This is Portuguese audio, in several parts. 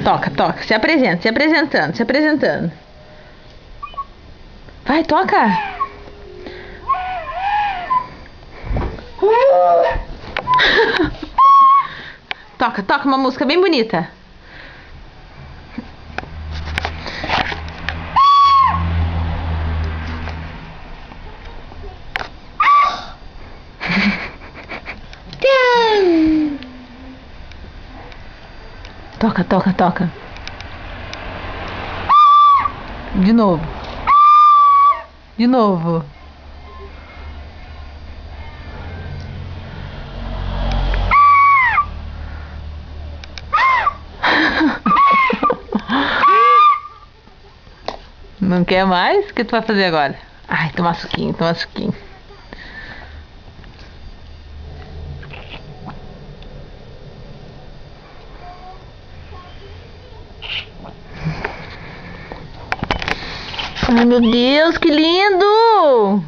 Toca, toca. Se apresenta, se apresentando, se apresentando. Vai, toca. Toca, toca uma música bem bonita. Toca, toca, toca. De novo. De novo. Não quer mais? O que tu vai fazer agora? Ai, tomar suquinho, tomar suquinho. Ai, meu Deus, que lindo!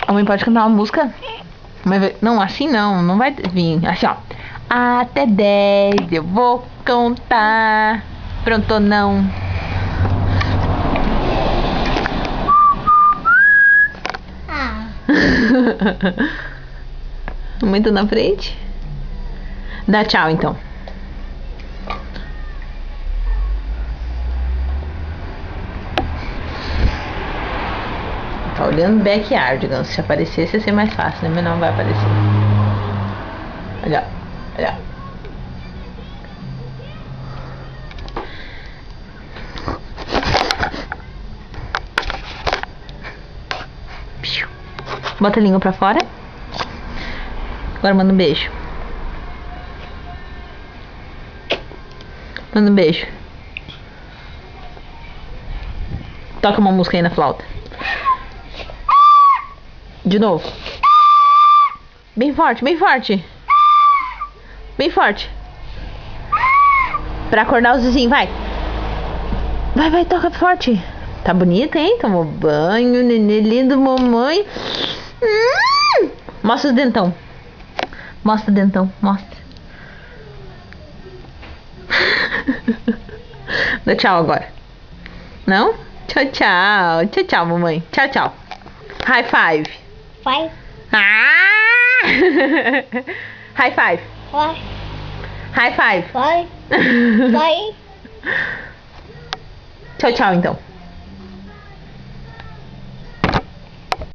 A mãe pode cantar uma música? Não, assim não, não vai vir. Assim, ó. Até 10 eu vou contar. Pronto ou não? Muito na frente. Dá tchau, então. Tá olhando backyard, se aparecesse ia ser mais fácil, né? Mas não vai aparecer. Olha, olha. Bota a língua pra fora. Agora manda um beijo. Manda um beijo. Toca uma música aí na flauta. De novo. Bem forte, bem forte. Bem forte. Pra acordar os vizinhos, vai. Vai, vai, toca forte. Tá bonita, hein? Tomou banho, nenê lindo, mamãe. Mostra o dentão. Mostra o dentão, mostra. Dá tchau agora. Não? Tchau, tchau. Tchau, tchau, mamãe. Tchau, tchau. High five. Vai. Ah! High five. Vai. High five. Vai. Vai. Tchau, tchau, então.